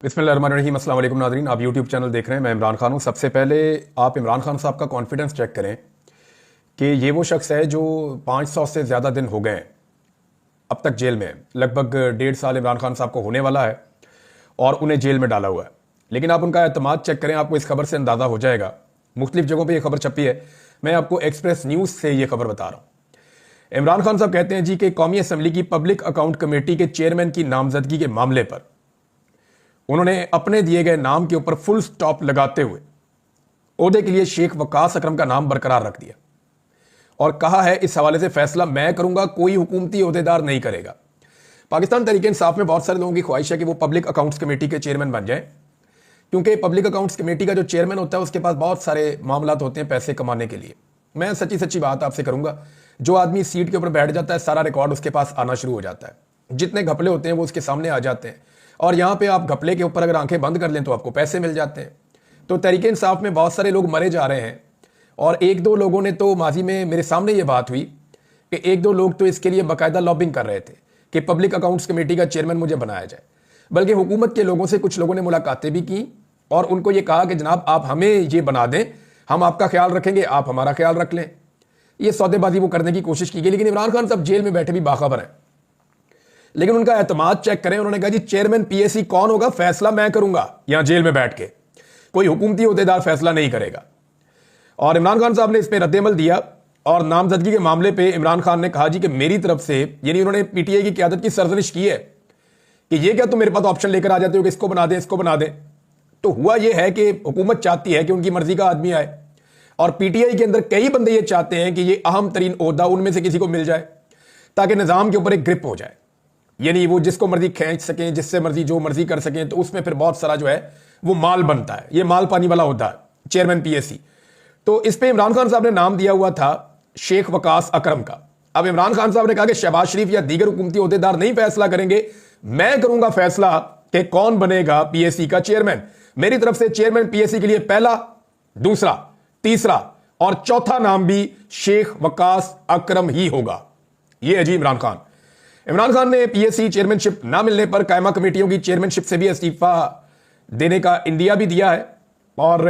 बिस्मिल्लाहिर्रहमानिर्रहीम। अस्सलाम वालेकुम नाज़रीन, आप यूट्यूब चैनल देख रहे हैं। मैं इमरान खान हूँ। सबसे पहले आप इमरान खान साहब का कॉन्फिडेंस चेक करें कि ये वो शख्स है जो 500 से ज़्यादा दिन हो गए हैं अब तक जेल में है। लगभग 1.5 साल इमरान खान साहब को होने वाला है और उन्हें जेल में डाला हुआ है। लेकिन आप उनका एतमाद चेक करें, आपको इस खबर से अंदाज़ा हो जाएगा। मुख्तलिफ जगहों पर यह खबर छपी है, मैं आपको एक्सप्रेस न्यूज़ से ये खबर बता रहा हूँ। इमरान खान साहब कहते हैं जी कि कौमी असम्बली की पब्लिक अकाउंट कमेटी के चेयरमैन की नामजदगी के मामले पर उन्होंने अपने दिए गए नाम के ऊपर फुल स्टॉप लगाते हुए ओहदे के लिए शेख वकास अकरम का नाम बरकरार रख दिया और कहा है इस हवाले से फैसला मैं करूंगा, कोई हुकूमती ओहदेदार नहीं करेगा। पाकिस्तान तहरीक इंसाफ में बहुत सारे लोगों की ख्वाहिश है कि वो पब्लिक अकाउंट्स कमेटी के चेयरमैन बन जाए, क्योंकि पब्लिक अकाउंट्स कमेटी का जो चेयरमैन होता है उसके पास बहुत सारे मामला होते हैं पैसे कमाने के लिए। मैं सच्ची सच्ची बात आपसे करूंगा, जो आदमी सीट के ऊपर बैठ जाता है सारा रिकॉर्ड उसके पास आना शुरू हो जाता है। जितने घपले होते हैं वो उसके सामने आ जाते हैं और यहां पे आप घपले के ऊपर अगर आंखें बंद कर लें तो आपको पैसे मिल जाते हैं। तो तहरीक इंसाफ में बहुत सारे लोग मरे जा रहे हैं और एक दो लोगों ने तो माजी में मेरे सामने ये बात हुई कि एक दो लोग तो इसके लिए बाकायदा लॉबिंग कर रहे थे कि पब्लिक अकाउंट्स कमेटी का चेयरमैन मुझे बनाया जाए। बल्कि हुकूमत के लोगों से कुछ लोगों ने मुलाकातें भी की और उनको ये कहा कि जनाब आप हमें ये बना दें, हम आपका ख्याल रखेंगे, आप हमारा ख्याल रख लें। ये सौदेबाजी वो करने की कोशिश की गई। लेकिन इमरान खान साहब जेल में बैठे भी बाखबर हैं, लेकिन उनका एतमाद चेक करें। उन्होंने कहा जी चेयरमैन पीएसी कौन होगा, फैसला मैं करूंगा यहां जेल में बैठ के, कोई हुकूमती ओहदेदार फैसला नहीं करेगा। और इमरान खान साहब ने इस पर रद्देमल दिया और नामजदगी के मामले पे इमरान खान ने कहा जी कि मेरी तरफ से, यानी उन्होंने पीटीआई की क्यादत की सरजनिश की है कि ये क्या तुम मेरे पास ऑप्शन लेकर आ जाते हो कि इसको बना दें इसको बना दें। तो हुआ यह है कि हुकूमत चाहती है कि उनकी मर्जी का आदमी आए और पीटीआई के अंदर कई बंदे ये चाहते हैं कि ये अहम तरीन ओहदा उनमें से किसी को मिल जाए ताकि निजाम के ऊपर एक ग्रिप हो जाए, यानी वो जिसको मर्जी खींच सकें, जिससे मर्जी जो मर्जी कर सकें। तो उसमें फिर बहुत सारा जो है वो माल बनता है, ये माल पानी वाला होता है चेयरमैन पीएसी। तो इस पे इमरान खान साहब ने नाम दिया हुआ था शेख वकास अकरम का। अब इमरान खान साहब ने कहा कि शहबाज शरीफ या दीगर हुकूमती ओहदेदार नहीं फैसला करेंगे, मैं करूंगा फैसला कि कौन बनेगा पीएसी का चेयरमैन। मेरी तरफ से चेयरमैन पीएसी के लिए पहला, दूसरा, तीसरा और चौथा नाम भी शेख वकास अकरम ही होगा। यह है जी इमरान खान। इमरान खान ने पीएसी चेयरमैनशिप ना मिलने पर कायमा कमेटियों की चेयरमैनशिप से भी इस्तीफा देने का इंडिया भी दिया है और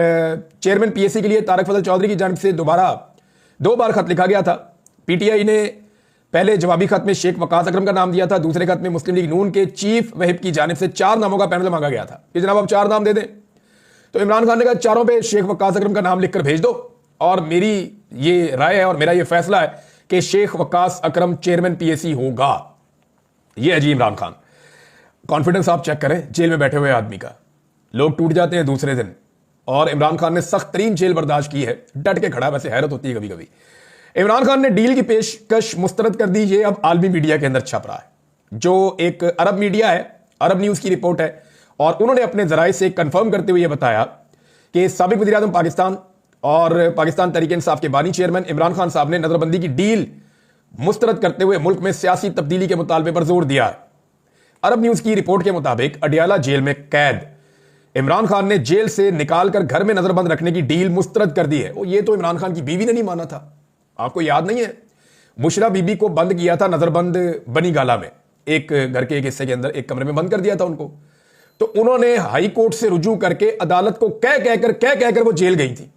चेयरमैन पीएसी के लिए तारक फजल चौधरी की जानिब से दो बार खत लिखा गया था। पीटीआई ने पहले जवाबी खत में शेख वकास अकरम का नाम दिया था, दूसरे खत में मुस्लिम लीग नून के चीफ व्हिप की जानिब से 4 नामों का पैनल मांगा गया था कि जनाब आप 4 नाम दे दें। तो इमरान खान ने कहा चारों पे शेख वकास अकरम का नाम लिखकर भेज दो और मेरी ये राय है और मेरा ये फैसला है कि शेख वकास अकरम चेयरमैन पीएसी होगा। ये है जी इमरान खान। कॉन्फिडेंस आप चेक करें जेल में बैठे हुए आदमी का। लोग टूट जाते हैं दूसरे दिन और इमरान खान ने सख्त तरीन जेल बर्दाश्त की है, डट के खड़ा। वैसे हैरत होती है कभी कभी। इमरान खान ने डील की पेशकश मुस्तरद कर दी। ये अब आलमी मीडिया के अंदर छप रहा है, जो एक अरब मीडिया है, अरब न्यूज की रिपोर्ट है और उन्होंने अपने जराये से कंफर्म करते हुए बताया कि साबिक वज़ीर आज़म पाकिस्तान और पाकिस्तान तहरीक इंसाफ के बानी चेयरमैन इमरान खान साहब ने नजरबंदी की डील मुस्तरद करते हुए मुल्क में सियासी तब्दीली के मुतालबे पर जोर दिया है। अरब न्यूज की रिपोर्ट के मुताबिक अडियाला जेल में कैद इमरान खान ने जेल से निकालकर घर में नजरबंद रखने की डील मुस्तरद कर दी है। ये तो इमरान खान की बीवी ने नहीं माना था, आपको याद नहीं है? बुशरा बीबी को बंद किया था नजरबंद बनी गाला में, एक घर के एक हिस्से के अंदर एक कमरे में बंद कर दिया था उनको। तो उन्होंने हाई कोर्ट से रुजू करके अदालत को कह कहकर वो जेल गई थी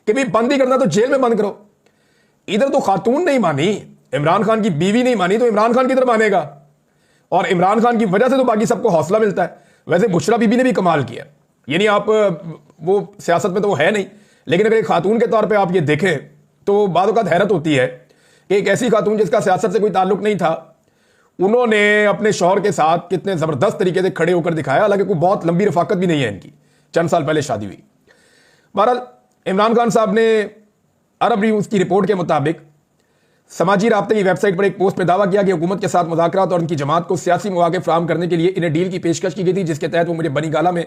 कि भाई बंद ही करना तो जेल में बंद करो। इधर तो खातून नहीं मानी, इमरान खान की बीवी नहीं मानी, तो इमरान खान किधर मानेगा? और इमरान खान की वजह से तो बाकी सबको हौसला मिलता है। वैसे बुशरा बीबी ने भी कमाल किया, यानी आप वो सियासत में तो वो है नहीं, लेकिन अगर एक खातून के तौर पे आप ये देखें तो बाद वक़्त हैरत होती है कि एक ऐसी खातून जिसका सियासत से कोई ताल्लुक नहीं था, उन्होंने अपने शौहर के साथ कितने जबरदस्त तरीके से खड़े होकर दिखाया। हालांकि कोई बहुत लंबी रफाकत भी नहीं है इनकी, चंद साल पहले शादी हुई। बहरहाल इमरान खान साहब ने अरब न्यूज की रिपोर्ट के मुताबिक समाजी राब्ते की वेबसाइट पर एक पोस्ट में दावा किया कि हुकूमत के साथ मुज़ाकरात और उनकी जमात को सियासी मौके फराहम करने के लिए इन्हें डील की पेशकश की गई थी, जिसके तहत वो मुझे बनी गाला में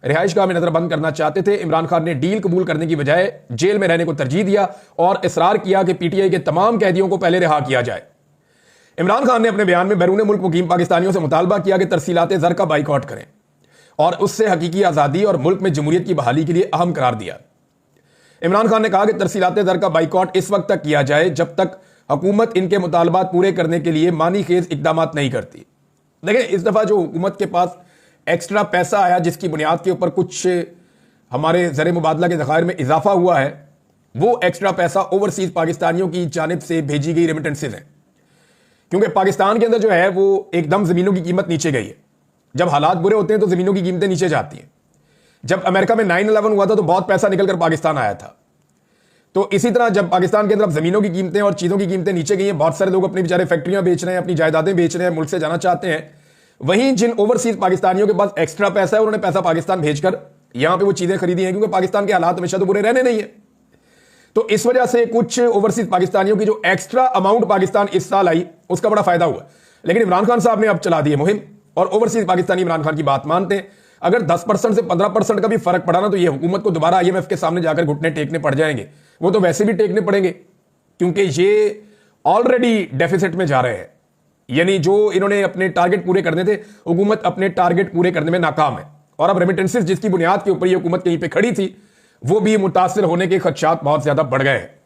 रिहाइशगाह में नजरबंद करना चाहते थे। इमरान खान ने डील कबूल करने की बजाय जेल में रहने को तरजीह दिया और इसरार किया कि पीटीआई के तमाम कैदियों को पहले रिहा किया जाए। इमरान खान ने अपने बयान में बैरून मुल्क मुकीम पाकिस्तानियों से मुतालबा किया कि तरसीलात ज़र का बाइकआउट करें और उससे हकीकी आज़ादी और मुल्क में जमहूरियत की बहाली के लिए अहम करार दिया। इमरान खान ने कहा कि तरसीलात ज़र का बाइकआउट इस वक्त तक किया जाए जब तक हुकूमत इनके मुतालबात पूरे करने के लिए मानी खेज इकदाम नहीं करती। देखिए इस दफ़ा जो हुकूमत के पास एक्स्ट्रा पैसा आया जिसकी बुनियाद के ऊपर कुछ हमारे ज़र मुबादला के ज़खायर में इजाफा हुआ है, वो एक्स्ट्रा पैसा ओवरसीज पाकिस्तानियों की जानिब से भेजी गई रेमिटेंसेज हैं। क्योंकि पाकिस्तान के अंदर जो है वो एकदम ज़मीनों की कीमत नीचे गई है। जब हालात बुरे होते हैं तो ज़मीनों की कीमतें नीचे जाती हैं। जब अमेरिका में 9/11 हुआ था तो बहुत पैसा निकल कर पाकिस्तान आया था। तो इसी तरह जब पाकिस्तान के अंदर ज़मीनों की कीमतें और चीज़ों की कीमतें नीचे गई हैं, बहुत सारे लोग अपनी बेचारे फैक्ट्रियां बेच रहे हैं, अपनी जायदादें बेच रहे हैं, मुल्क से जाना चाहते हैं। वहीं जिन ओवरसीज पाकिस्तानियों के पास एक्स्ट्रा पैसा है, उन्होंने पैसा पाकिस्तान भेजकर यहां पे वो चीज़ें खरीदी हैं, क्योंकि पाकिस्तान के हालात हमेशा तो बुरे रहने नहीं है। तो इस वजह से कुछ ओवरसीज पाकिस्तानियों की जो एक्स्ट्रा अमाउंट पाकिस्तान इस साल आई, उसका बड़ा फायदा हुआ। लेकिन इमरान खान साहब ने अब चला दी है मुहिम, और ओवरसीज पाकिस्तानी इमरान खान की बात मानते हैं। अगर 10% से 15% का भी फर्क पड़ा ना, तो ये हुकूमत को दोबारा IMF के सामने जाकर घुटने टेकने पड़ जाएंगे। वो तो वैसे भी टेकने पड़ेंगे, क्योंकि ये ऑलरेडी डेफिसिट में जा रहे हैं। यानी जो इन्होंने अपने टारगेट पूरे करने थे, हुकूमत अपने टारगेट पूरे करने में नाकाम है। और अब रेमिटेंसेस जिसकी बुनियाद के ऊपर ये हुकूमत कहीं पे खड़ी थी, वो भी मुतासिर होने के खदशात बहुत ज्यादा बढ़ गए हैं।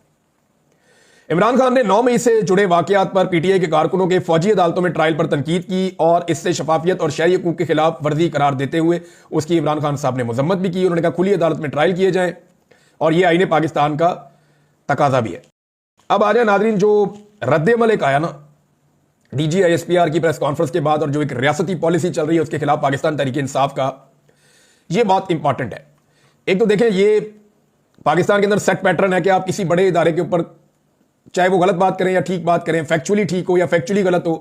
इमरान खान ने 9 मई से जुड़े वाकयात पर PTI के कारकुनों के फौजी अदालतों में ट्रायल पर तनकीद की और इससे शफाफियत और शहरी हकूक के खिलाफ वर्जी करार देते हुए उसकी इमरान खान साहब ने मजम्मत भी की। उन्होंने कहा खुली अदालत में ट्रायल किए जाएं, और यह आईने पाकिस्तान का तकाजा भी है। अब आ जाए नाजरीन, जो रद्द-ए-अमल एक आया ना DG ISPR की प्रेस कॉन्फ्रेंस के बाद, और जो एक रियासती पॉलिसी चल रही है उसके खिलाफ पाकिस्तान तहरीक इंसाफ का, यह बहुत इंपॉर्टेंट है। एक तो देखें, ये पाकिस्तान के अंदर सेट पैटर्न है कि आप किसी बड़े इदारे के ऊपर, चाहे वो गलत बात करें या ठीक बात करें, फैक्चुअली ठीक हो या फैक्चुअली गलत हो,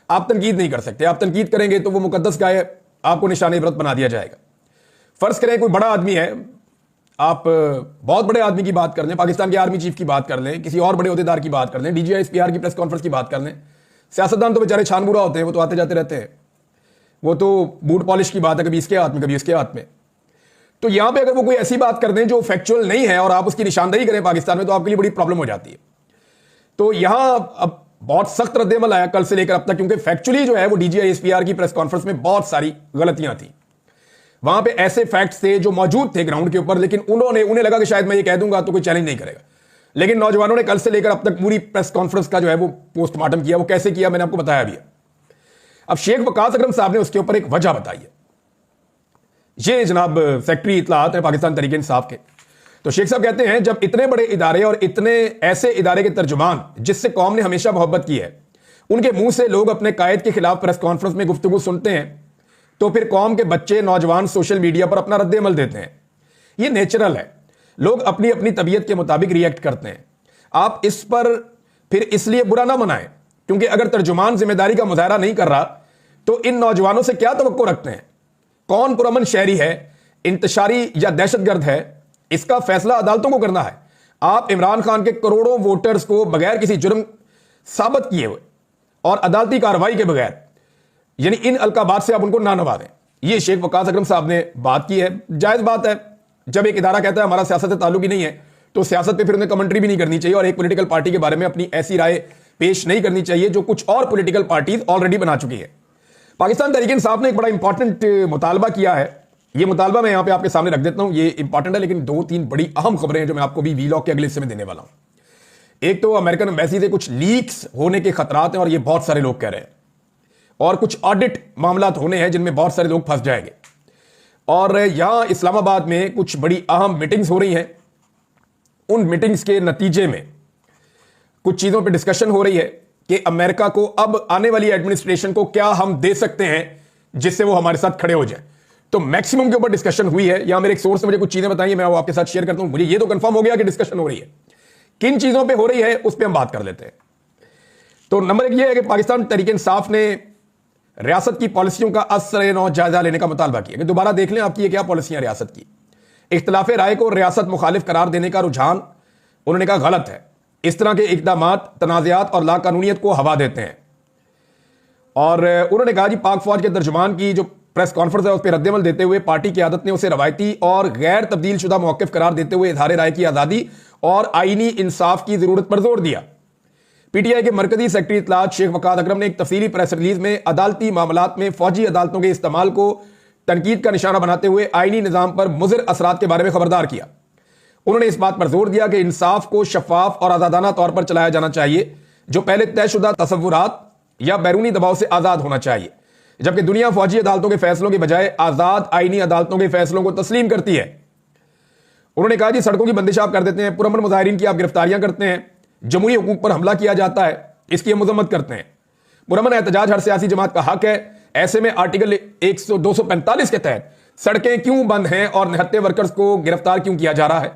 आप तनकीद नहीं कर सकते। आप तनकीद करेंगे तो वो मुकद्दस गाय, आपको निशाने इबरत बना दिया जाएगा। फर्ज करें कोई बड़ा आदमी है, आप बहुत बड़े आदमी की बात कर लें, पाकिस्तान के आर्मी चीफ की बात कर लें, किसी और बड़े ओहदेदार की बात कर लें, DG ISPR की प्रेस कॉन्फ्रेंस की बात कर लें। सियासतदान तो बेचारे छानबूरा होते हैं, वो तो आते जाते रहते हैं, वो तो बूट पॉलिश की बात है, कभी इसके हाथ में कभी इसके हाथ में। तो यहां पे अगर वो कोई ऐसी बात कर दें जो फैक्चुअल नहीं है और आप उसकी निशानदेही करें पाकिस्तान में, तो आपके लिए बड़ी प्रॉब्लम हो जाती है। तो यहां अब बहुत सख्त रद्द-ए-अमल आया कल से लेकर अब तक, क्योंकि फैक्चुअली जो है वो DG ISPR की प्रेस कॉन्फ्रेंस में बहुत सारी गलतियां थी। वहां पे ऐसे फैक्ट्स थे जो मौजूद थे ग्राउंड के ऊपर, लेकिन उन्हें लगा कि शायद मैं ये कह दूंगा तो कोई चैलेंज नहीं करेगा। लेकिन नौजवानों ने कल से लेकर अब तक पूरी प्रेस कॉन्फ्रेंस का जो है वो पोस्टमार्टम किया। वो कैसे किया मैंने आपको बताया भी है। अब शेख वकास अकरम साहब ने उसके ऊपर एक वजह बताई है। ये जनाब सेक्रेटरी इत्तलाआत है पाकिस्तान तहरीक इंसाफ के। तो शेख साहब कहते हैं, जब इतने बड़े इदारे और इतने ऐसे इदारे के तर्जुमान जिससे कौम ने हमेशा मोहब्बत की है, उनके मुंह से लोग अपने कायद के खिलाफ प्रेस कॉन्फ्रेंस में गुफ्तगू सुनते हैं, तो फिर कौम के बच्चे नौजवान सोशल मीडिया पर अपना रद्द-ए-अमल देते हैं। ये नेचुरल है, लोग अपनी अपनी तबीयत के मुताबिक रिएक्ट करते हैं। आप इस पर फिर इसलिए बुरा ना मनाएं, क्योंकि अगर तर्जुमान जिम्मेदारी का मुजाहरा नहीं कर रहा तो इन नौजवानों से क्या तवक्को रखते हैं? कौन पुरअमन शहरी है, इंतशारी या दहशतगर्द है, इसका फैसला अदालतों को करना है। आप इमरान खान के करोड़ों वोटर्स को बगैर किसी जुर्म साबित किए हुए और अदालती कार्रवाई के बगैर, यानी इन अलकाबात से आप उनको ना नवाजें। ये शेख वकास अकरम साहब ने बात की है, जायज बात है। जब एक इदारा कहता है हमारा सियासत से ताल्लुक ही नहीं है, तो सियासत पे फिर उन्हें कमेंट्री भी नहीं करनी चाहिए और एक पॉलिटिकल पार्टी के बारे में अपनी ऐसी राय पेश नहीं करनी चाहिए जो कुछ और पॉलिटिकल पार्टीज ऑलरेडी बना चुकी है। पाकिस्तान तहरीक इंसाफ ने एक बड़ा इंपॉर्टेंट मुतालबा किया है। ये मुतालबा मैं यहां पे आपके सामने रख देता हूं, ये इंपॉर्टेंट है, लेकिन 2-3 बड़ी अहम खबरें हैं जो मैं आपको भी वीलॉग के अगले हिस्से में देने वाला हूं। एक तो अमेरिकन एम्बेसी से कुछ लीक्स होने के खतरात हैं और ये बहुत सारे लोग कह रहे हैं, और कुछ ऑडिट मामला होने हैं जिनमें बहुत सारे लोग फंस जाएंगे। और यहां इस्लामाबाद में कुछ बड़ी अहम मीटिंग्स हो रही हैं। उन मीटिंग्स के नतीजे में कुछ चीजों पर डिस्कशन हो रही है कि अमेरिका को अब आने वाली एडमिनिस्ट्रेशन को क्या हम दे सकते हैं जिससे वो हमारे साथ खड़े हो जाए। तो मैक्सिमम के ऊपर डिस्कशन हुई है। यहां मेरे एक सोर्स ने मुझे कुछ चीजें बताई है, मैं वो आपके साथ शेयर करता हूं। मुझे ये तो कंफर्म हो गया कि डिस्कशन हो रही है। किन चीजों पे हो रही है उस पर हम बात कर लेते हैं। तो नंबर 1 ये है कि पाकिस्तान तहरीक इंसाफ ने रियासत की पॉलिसियों का असर नौ जायजा लेने का मुतालबा किया कि दोबारा देख लें आपकी ये क्या पॉलिसियां रियासत की। इख्तिलाफ राय को रियासत मुखालिफ करार देने का रुझान उन्होंने कहा गलत है। इस तरह के इकदामात तनाज़ात और लाकानूनियत को हवा देते हैं। और उन्होंने कहा जी पाक फौज के तर्जुमान की जो प्रेस कॉन्फ्रेंस है उस पर रद्दमल देते हुए पार्टी की आदत ने उसे रवायती और गैर तब्दील शुदा मौक़िफ़ करार देते हुए इज़हार राय की आज़ादी और आईनी इंसाफ की जरूरत पर जोर दिया। PTI के मरकजी सेक्रेटरी इत्तलाआत शेख वकास अकरम ने एक तफसीली प्रेस रिलीज में अदालती मामलात में फौजी अदालतों के इस्तेमाल को तनकीद का निशाना बनाते हुए आईनी निज़ाम पर मुज़िर असरात के बारे में खबरदार किया। उन्होंने इस बात पर जोर दिया कि इंसाफ को शफाफ और आज़ादाना तौर पर चलाया जाना चाहिए, जो पहले तयशुदा तसव्वुरात या बैरूनी दबाव से आज़ाद होना चाहिए। जबकि दुनिया फौजी अदालतों के फैसलों के बजाय आजाद आईनी अदालतों के फैसलों को तस्लीम करती है। उन्होंने कहा जी सड़कों की बंदिश आप कर देते हैं, पुरअमन मुजाहिरीन की आप गिरफ्तारियां करते हैं, जमहूरी हुकूक पर हमला किया जाता है, इसकी हम मजम्मत करते हैं। पुरअमन एहतजाज हर सियासी जमात का हक है, ऐसे में आर्टिकल 245 के तहत सड़कें क्यों बंद हैं और निहत्थे वर्कर्स को गिरफ्तार क्यों किया जा रहा है?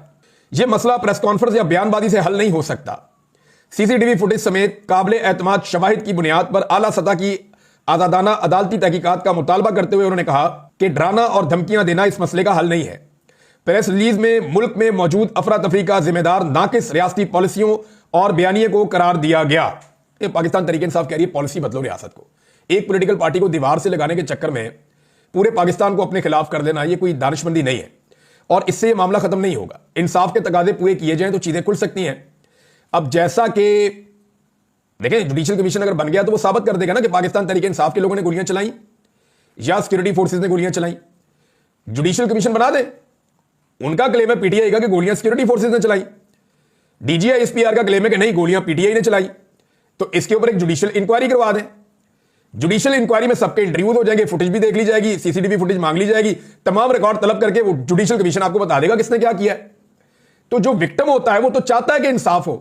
यह मसला प्रेस कॉन्फ्रेंस या बयानबाजी से हल नहीं हो सकता। सीसीटीवी फुटेज समेत काबिल एतमाद शवाहिद की बुनियाद पर आला सतह की आजादाना अदालती तहकीकात का मुतालबा करते हुए उन्होंने कहा कि डराना और धमकियां देना इस मसले का हल नहीं है। प्रेस रिलीज में मुल्क में मौजूद अफरा तफरी का जिम्मेदार नाकिस रियासती पॉलिसियों और बयानिए को करार दिया गया। पाकिस्तान तहरीक इंसाफ कह रही है पॉलिसी बदलो रियासत को। एक पॉलिटिकल पार्टी को दीवार से लगाने के चक्कर में पूरे पाकिस्तान को अपने खिलाफ कर देना, यह कोई दानिशमंदी नहीं है और इससे यह मामला खत्म नहीं होगा। इंसाफ के तकाजे पूरे किए जाएं तो चीजें खुल सकती हैं। अब जैसा कि देखें, जुडिशियल कमीशन अगर बन गया तो वो साबित कर देगा ना कि पाकिस्तान तहरीक इंसाफ के लोगों ने गोलियां चलाई या सिक्योरिटी फोर्सेज ने गोलियां चलाई। जुडिशियल कमीशन बना दे, उनका क्लेम है पीटीआई का कि गोलियां सिक्योरिटी फोर्सेज ने चलाई। डीजीआई एसपीआर का क्लेम है कि नहीं गोलियां पीटीआई ने चलाई। तो इसके ऊपर एक जुडिशियल इंक्वायरी करवा दें। जुडिशियल इंक्वायरी में सबके इंटरव्यूज हो जाएंगे, फुटेज भी देख ली जाएगी, सीसीटीवी फुटेज मांग ली जाएगी, तमाम रिकॉर्ड तलब करके वो जुडिशियल कमीशन आपको बता देगा किसने क्या किया है। तो जो विक्टिम होता है वो तो चाहता है कि इंसाफ हो।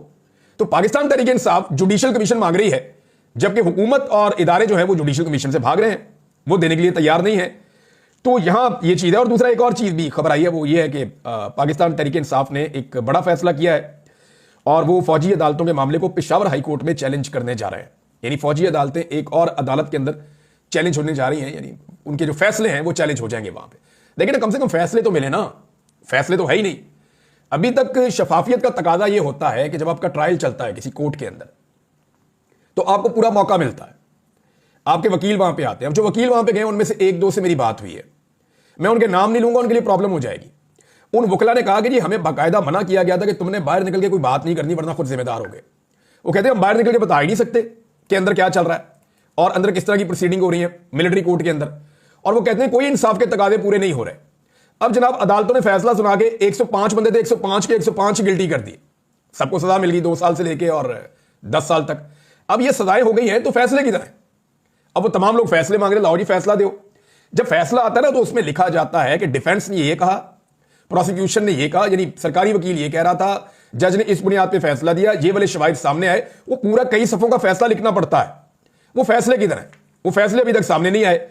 तो पाकिस्तान तहरीक इंसाफ जुडिशियल कमीशन मांग रही है, जबकि हुकूमत और इदारे जो है वो जुडिशियल कमीशन से भाग रहे हैं, वो देने के लिए तैयार नहीं है। तो यहां ये चीज है। और दूसरा एक और चीज भी खबर आई है, वो ये है कि पाकिस्तान तहरीक इंसाफ ने एक बड़ा फैसला किया है और वो फौजी अदालतों के मामले को पेशावर हाई कोर्ट में चैलेंज करने जा रहे हैं। यानी फौजी अदालतें एक और अदालत के अंदर चैलेंज होने जा रही हैं, यानी उनके जो फैसले हैं वो चैलेंज हो जाएंगे वहां पे। लेकिन कम से कम फैसले तो मिले ना, फैसले तो है ही नहीं अभी तक। शफाफियत का तकाजा ये होता है कि जब आपका ट्रायल चलता है किसी कोर्ट के अंदर तो आपको पूरा मौका मिलता है, आपके वकील वहां पे आते हैं। अब जो वकील वहां पे गए उनमें से एक दो से मेरी बात हुई है, मैं उनके नाम नहीं लूंगा, उनके लिए प्रॉब्लम हो जाएगी। उन वकला ने कहा कि जी हमें बाकायदा मना किया गया था कि तुमने बाहर निकल के कोई बात नहीं करनी वरना खुद जिम्मेदार हो गए। वो कहते हैं हम बाहर निकल के बता ही नहीं सकते कि अंदर क्या चल रहा है और अंदर किस तरह की प्रोसीडिंग हो रही है मिलिट्री कोर्ट के अंदर। और वो कहते हैं कोई इंसाफ के तकाजे पूरे नहीं हो रहे। अब जनाब अदालतों ने फैसला सुना के 105 बंदे थे, 105 के 105 गिल्टी कर दी, सबको सजा मिल गई 2 साल से लेके और 10 साल तक। अब ये सजाएं हो गई हैं तो फैसले किधर है? अब वो तमाम लोग फैसले मांग रहे, लाओ जी फैसला दो। जब फैसला आता है ना तो उसमें लिखा जाता है कि डिफेंस ने ये कहा, प्रोसिक्यूशन ने ये कहा, यानी सरकारी वकील ये कह रहा था, जज ने इस बुनियाद पे फैसला दिया, ये वाले शवाहिद सामने आए। वो पूरा कई सफों का फैसला लिखना पड़ता है। वो फैसले किधर है? वो फैसले अभी तक सामने नहीं आए।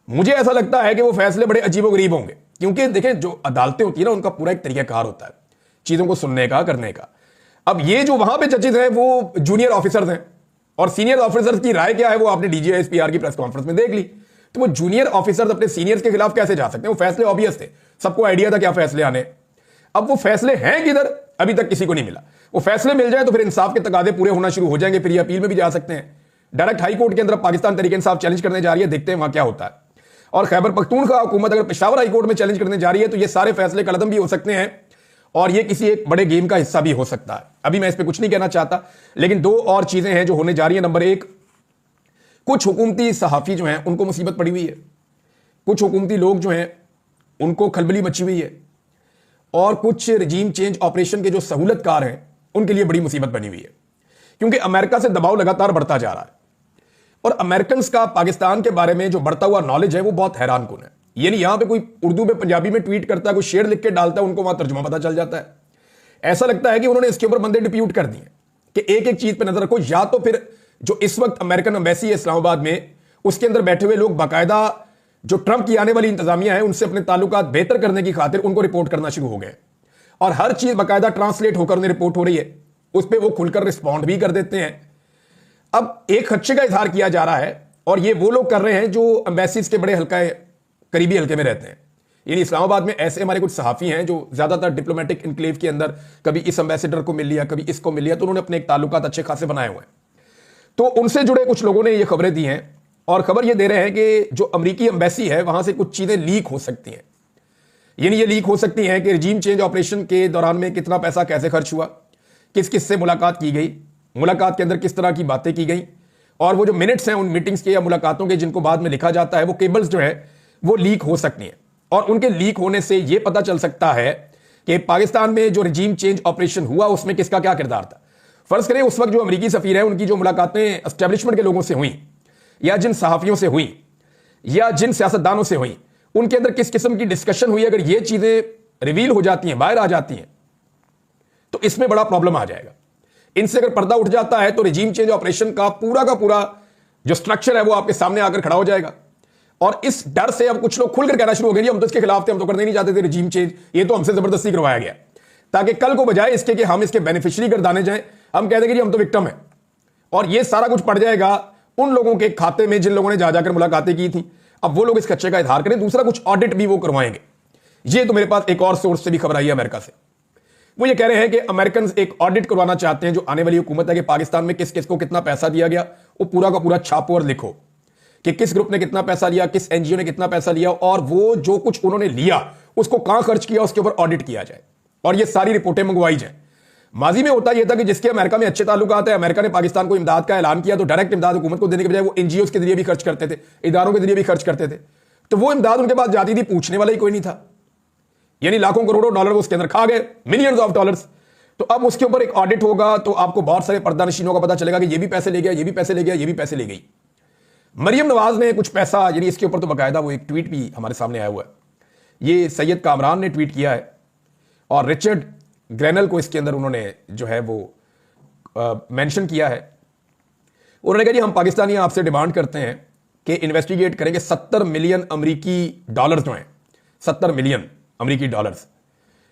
मुझे ऐसा लगता है कि वो फैसले बड़े अजीबोगरीब होंगे, क्योंकि देखें जो अदालतें होती है ना उनका पूरा एक तरीकाकार होता है चीजों को सुनने का, करने का। अब ये जो वहां पे जजेस हैं वो जूनियर ऑफिसर्स हैं और सीनियर ऑफिसर्स की राय क्या है वो आपने डीजीआई एसपीआर की प्रेस कॉन्फ्रेंस में देख ली। तो वो जूनियर ऑफिसर्स अपने सीनियर्स के खिलाफ कैसे जा सकते हैं? वो फैसले ऑब्वियस थे, सबको आइडिया था क्या फैसले आने। अब वो फैसले हैं किधर? अभी तक किसी को नहीं मिला। वो फैसले मिल जाए तो फिर इंसाफ के तकाजे पूरे होना शुरू हो जाएंगे, फिर ये अपील में भी जा सकते हैं। डायरेक्ट हाई कोर्ट के अंदर पाकिस्तान तहरीक इंसाफ चैलेंज करने जा रही है, देखते हैं वहां क्या होता है। और खैबर पख्तूनख्वा हुकूमत अगर पेशावर हाई कोर्ट में चैलेंज करने जा रही है तो ये सारे फैसले कलदम भी हो सकते हैं और ये किसी एक बड़े गेम का हिस्सा भी हो सकता है। अभी मैं इस पर कुछ नहीं कहना चाहता, लेकिन 2 और चीजें हैं जो होने जा रही है। नंबर 1, कुछ हुकूमती सहाफी जो हैं उनको मुसीबत पड़ी हुई है, कुछ हुकूमती लोग जो हैं उनको खलबली मची हुई है और कुछ रजीम चेंज ऑपरेशन के जो सहूलतकार हैं उनके लिए बड़ी मुसीबत बनी हुई है, क्योंकि अमेरिका से दबाव लगातार बढ़ता जा रहा है और अमेरिकन का पाकिस्तान के बारे में जो बढ़ता हुआ नॉलेज है वो बहुत हैरान कुन है। यानी यहां पे कोई उर्दू में पंजाबी में ट्वीट करता है, कोई शेर लिख के डालता है, उनको वहां तर्जुमा पता चल जाता है। ऐसा लगता है कि उन्होंने इसके ऊपर बंदे डिप्यूट कर दिए कि एक एक चीज पे नजर रखो, या तो फिर जो इस वक्त अमेरिकन एम्बेसी है इस्लामाबाद में उसके अंदर बैठे हुए लोग बाकायदा जो ट्रंप की आने वाली इंतजामिया है उनसे अपने ताल्लुकात बेहतर करने की खातिर उनको रिपोर्ट करना शुरू हो गए और हर चीज बाकायदा ट्रांसलेट होकर उन्हें रिपोर्ट हो रही है, उस पर वो खुलकर रिस्पॉन्ड भी कर देते हैं। अब एक खदशे का इजहार किया जा रहा है और ये वो लोग कर रहे हैं जो एम्बेसीज के बड़े हल्का करीबी हल्के में रहते हैं। यानी इस्लामाबाद में ऐसे हमारे कुछ सहाफी हैं जो ज्यादातर डिप्लोमेटिक इनक्लेव के अंदर कभी इस एम्बेसडर को मिल लिया, कभी इसको मिल लिया, तो उन्होंने अपने एक ताल्लुकात अच्छे खासे बनाए हुए हैं। तो उनसे जुड़े कुछ लोगों ने ये खबरें दी हैं और खबर ये दे रहे हैं कि जो अमेरिकी एम्बेसी है वहां से कुछ चीजें लीक हो सकती हैं। यानी ये लीक हो सकती हैं कि रिजीम चेंज ऑपरेशन के दौरान में कितना पैसा कैसे खर्च हुआ, किस किस से मुलाकात की गई, मुलाकात के अंदर किस तरह की बातें की गई, और वो जो मिनट्स हैं उन मीटिंग्स के या मुलाकातों के जिनको बाद में लिखा जाता है वो केबल्स जो है वो लीक हो सकती हैं। और उनके लीक होने से ये पता चल सकता है कि पाकिस्तान में जो रिजीम चेंज ऑपरेशन हुआ उसमें किसका क्या किरदार था। फर्ज करें उस वक्त जो अमेरिकी सफीर है उनकी जो मुलाकातें एस्टेब्लिशमेंट के लोगों से हुई या जिन सहाफियों से हुई या जिन सियासतदानों से हुई उनके अंदर किस किस्म की डिस्कशन हुई, अगर ये चीजें रिवील हो जाती हैं, बाहर आ जाती हैं, तो इसमें बड़ा प्रॉब्लम आ जाएगा। इनसे अगर पर्दा उठ जाता है तो रिजीम चेंज ऑपरेशन का पूरा जो स्ट्रक्चर है वो आपके सामने आकर खड़ा हो जाएगा। और इस डर से अब कुछ लोग खुलकर कहना शुरू हो गए, हम तो इसके खिलाफ थे, हम तो करने नहीं चाहते थे रिजीम चेंज, ये तो हमसे जबरदस्ती करवाया गया, ताकि कल को बजाय इसके कि हम इसके बेनिफिशियरी गर्दाने जाएं, हम कह देंगे हम तो विक्टिम है। और ये सारा कुछ पड़ जाएगा उन लोगों के खाते में जिन लोगों ने जा जाकर मुलाकातें की थी। अब वो लोग इस खच्चे का इजहार करें, दूसरा कुछ ऑडिट भी वो करवाएंगे। ये तो मेरे पास एक और सोर्स से भी खबर आई है अमेरिका से, वो ये कह रहे हैं कि अमेरिकन एक ऑडिट करवाना चाहते हैं जो आने वाली हुकूमत है कि पाकिस्तान में किस किस को कितना पैसा दिया गया, वो पूरा का पूरा छापो और लिखो कि किस ग्रुप ने कितना पैसा लिया, किस एनजीओ ने कितना पैसा लिया, और वो जो कुछ उन्होंने लिया उसको कहां खर्च किया उसके ऊपर ऑडिट किया जाए और ये सारी रिपोर्टें मंगवाई जाए। माजी में होता यह था कि जिसके अमेरिका में अच्छे ताल्लुकात है, अमेरिका ने पाकिस्तान को इमदाद का ऐलान किया तो डायरेक्ट इमदाद हुकूमत को देने के बजाय वो एनजीओ के जरिए भी खर्च करते थे, इदारों के जरिए भी खर्च करते थे, तो वो इमदाद उनके पास जाती थी, पूछने वाला ही कोई नहीं था। यानी लाखों करोड़ों डॉलर उसके अंदर खा गए, मिलियंस ऑफ डॉलर्स। तो अब उसके ऊपर एक ऑडिट होगा तो आपको बहुत सारे पर्दानशीनों का पता चलेगा कि ये भी पैसे ले गया, ये भी पैसे ले गया, ये भी पैसे ले गई। मरियम नवाज ने कुछ पैसा, यानी इसके ऊपर तो बाकायदा वो एक ट्वीट भी हमारे सामने आया हुआ है, ये सैयद कामरान ने ट्वीट किया है और रिचर्ड ग्रेनल को इसके अंदर उन्होंने जो है वो मेंशन किया है। उन्होंने कहा जी हम पाकिस्तानी आपसे डिमांड करते हैं कि इन्वेस्टिगेट करेंगे 70 मिलियन अमेरिकी डॉलर्स जो हैं, 70 मिलियन अमेरिकी डॉलर्स,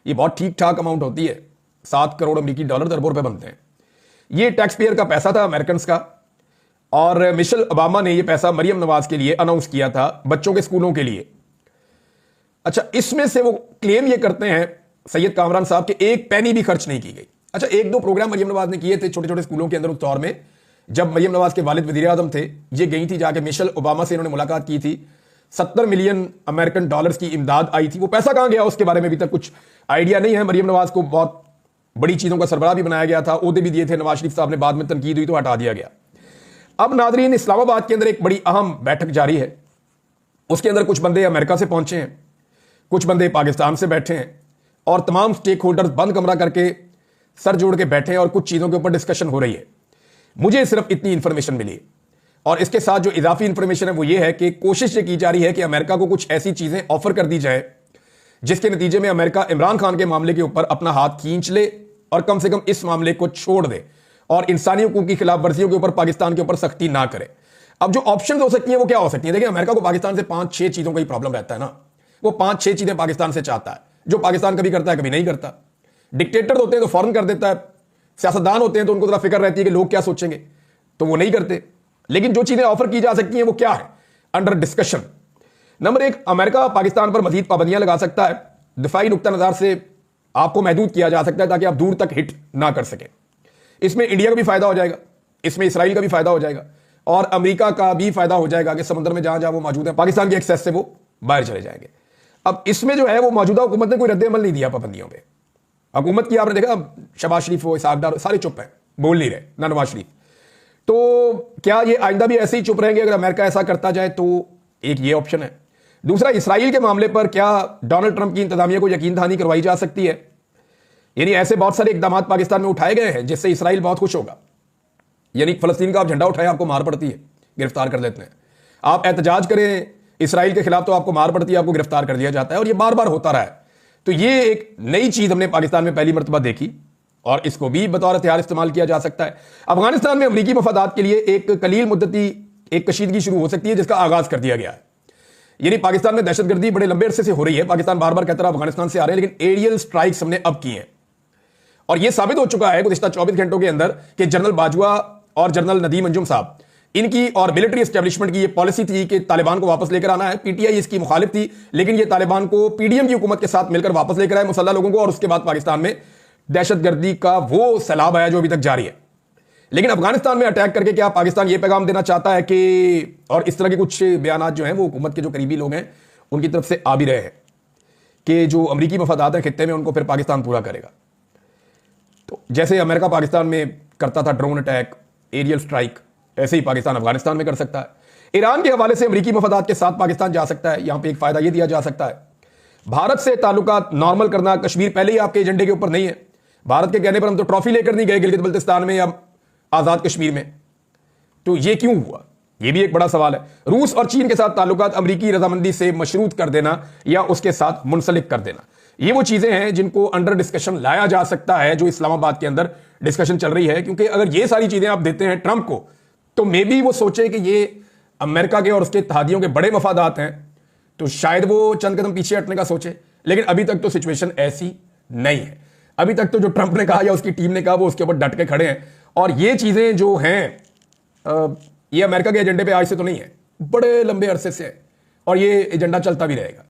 ये बहुत ठीक ठाक अमाउंट होती है, 7 करोड़ अमेरिकी डॉलर अरबों रुपए बनते हैं। ये टैक्स पेयर का पैसा था, अमेरिकन का, और मिशेल ओबामा ने ये पैसा मरियम नवाज के लिए अनाउंस किया था, बच्चों के स्कूलों के लिए। अच्छा, इसमें से वो क्लेम ये करते हैं सैयद कामरान साहब के एक पैनी भी खर्च नहीं की गई। अच्छा, 1-2 प्रोग्राम मरियम नवाज ने किए थे छोटे छोटे स्कूलों के अंदर उस दौर में, जब मरियम नवाज के वालिद वजीर आजम थे, ये गई थी जाके मिशेल ओबामा से इन्होंने मुलाकात की थी, 70 मिलियन अमेरिकन डॉलर्स की इमदाद आई थी। वो पैसा कहां गया उसके बारे में अभी तक कुछ आइडिया नहीं है। मरियम नवाज को बहुत बड़ी चीजों का सरबराह भी बनाया गया था, ओहदे भी दिए थे, नवाज शरीफ साहब ने बाद में तनकीद हुई तो हटा दिया गया। अब नाजरीन, इस्लामाबाद के अंदर एक बड़ी अहम बैठक जारी है, उसके अंदर कुछ बंदे अमेरिका से पहुंचे हैं, कुछ बंदे पाकिस्तान से बैठे हैं, और तमाम स्टेक होल्डर्स बंद कमरा करके सर जोड़ के बैठे हैं और कुछ चीजों के ऊपर डिस्कशन हो रही है। मुझे सिर्फ इतनी इंफॉर्मेशन मिली, और इसके साथ जो इजाफी इंफॉर्मेशन है वो ये है कि कोशिश ये की जा रही है कि अमेरिका को कुछ ऐसी चीजें ऑफर कर दी जाए जिसके नतीजे में अमेरिका इमरान खान के मामले के ऊपर अपना हाथ खींच ले और कम से कम इस मामले को छोड़ दे और इंसानी हुकूक की खिलाफ वर्जियों के ऊपर पाकिस्तान के ऊपर सख्ती ना करे। अब जो ऑप्शन हो सकती है वो क्या हो सकती है? देखिए, अमेरिका को पाकिस्तान से 5-6 चीजों का ही प्रॉब्लम रहता है ना, वो 5-6 चीजें पाकिस्तान से चाहता है जो पाकिस्तान कभी करता है कभी नहीं करता। डिक्टेटर होते हैं तो फौरन कर देता है, सियासतदान होते हैं तो उनको जरा फिक्र रहती है कि लोग क्या सोचेंगे, तो वो नहीं करते। लेकिन जो चीजें ऑफर की जा सकती हैं वो क्या है? Under discussion. Number 1, America Pakistan पर मजीद पाबंदियां लगा सकता है, दिफाई नुक्ता नजर से आपको महदूद किया जा सकता है ताकि आप दूर तक हिट ना कर सके। इसमें इंडिया का भी फायदा हो जाएगा, इसमें इसराइल का भी फायदा हो जाएगा, और अमेरिका का भी फायदा हो जाएगा कि समुद्र में जहां जहां वो मौजूद है पाकिस्तान के एक्सेस से वो बाहर चले जाएंगे। अब इसमें जो है वो मौजूदा हुकूमत ने कोई रद्द-ए-अमल नहीं दिया पाबंदियों पर। हुकूमत की आपने देखा, शहबाज शरीफ हो, इसहाक डार, सारे चुप हैं, बोल नहीं रहे, ना नवाज शरीफ। तो क्या ये आइंदा भी ऐसे ही चुप रहेंगे अगर अमेरिका ऐसा करता जाए? तो एक ये ऑप्शन है। दूसरा, इसराइल के मामले पर क्या डोनाल्ड ट्रंप की इंतजामिया को यकीन दहानी करवाई जा सकती है? यानी ऐसे बहुत सारे इकदाम पाकिस्तान में उठाए गए हैं जिससे इसराइल बहुत खुश होगा। यानी फलस्तीन का आप झंडा उठाए आपको मार पड़ती है, गिरफ्तार कर लेते हैं। आप एहतजाज करें इसराइल के खिलाफ तो आपको मार पड़ती है, आपको गिरफ्तार कर दिया जाता है, और ये बार बार होता रहा है। तो ये एक नई चीज हमने पाकिस्तान में पहली मरतबा देखी और इसको भी बतौर हथियार इस्तेमाल किया जा सकता है। अफगानिस्तान में अमरीकी मफादात के लिए एक कलील मुद्दती एक कशीदगी शुरू हो सकती है जिसका आगाज कर दिया गया है। यानी पाकिस्तान में दहशतगर्दी बड़े लंबे अरसे से हो रही है, पाकिस्तान बार बार कहता रहा अफगानिस्तान से आ रहे हैं, लेकिन एरियल स्ट्राइक्स हमने अब की हैं और यह साबित हो चुका है गुज़िश्ता 24 घंटों के अंदर कि जनरल बाजवा और जनरल नदीम अंजुम साहब, इनकी और मिलिट्री एस्टेब्लिशमेंट की ये पॉलिसी थी कि तालिबान को वापस लेकर आना है। पीटीआई इसकी मुखालिफ थी, लेकिन ये तालिबान को पीडीएम की हुकूमत के साथ मिलकर वापस लेकर आए मुसल्लह लोगों को, और उसके बाद पाकिस्तान में दहशतगर्दी का वो सैलाब आया जो अभी तक जारी है। लेकिन अफगानिस्तान में अटैक करके क्या पाकिस्तान ये पैगाम देना चाहता है कि, और इस तरह के कुछ बयान जो हैं वो हुकूमत के जो करीबी लोग हैं उनकी तरफ से आ भी रहे हैं कि जो अमरीकी मफादात हैं खित्ते में उनको फिर पाकिस्तान पूरा करेगा। तो जैसे अमेरिका पाकिस्तान में करता था ड्रोन अटैक, एरियल स्ट्राइक, ऐसे ही पाकिस्तान अफगानिस्तान में कर सकता है। ईरान के हवाले से अमरीकी मफादात के साथ पाकिस्तान जा सकता है। यहां पे एक फायदा यह दिया जा सकता है, भारत से ताल्लुकात नॉर्मल करना। कश्मीर पहले ही आपके एजेंडे के ऊपर नहीं है, भारत के कहने पर हम तो ट्रॉफी लेकर नहीं गए गिलगित बल्तिस्तान में या आजाद कश्मीर में, तो ये क्यों हुआ? यह भी एक बड़ा सवाल है। रूस और चीन के साथ ताल्लुकात अमरीकी रजामंदी से मशरूत कर देना या उसके साथ मुंसलिक कर देना, ये वो चीजें हैं जिनको अंडर डिस्कशन लाया जा सकता है, जो इस्लामाबाद के अंदर डिस्कशन चल रही है। क्योंकि अगर ये सारी चीजें आप देते हैं ट्रंप को, तो मे बी वो सोचे कि ये अमेरिका के और उसके इत्तेहादियों के बड़े मफादात हैं, तो शायद वो चंद कदम पीछे हटने का सोचे। लेकिन अभी तक तो सिचुएशन ऐसी नहीं है। अभी तक तो जो ट्रंप ने कहा या उसकी टीम ने कहा वो उसके ऊपर डट के खड़े हैं। और ये चीजें जो हैं ये अमेरिका के एजेंडे पे आज से तो नहीं है, बड़े लंबे अरसे से है, और ये एजेंडा चलता भी रहेगा।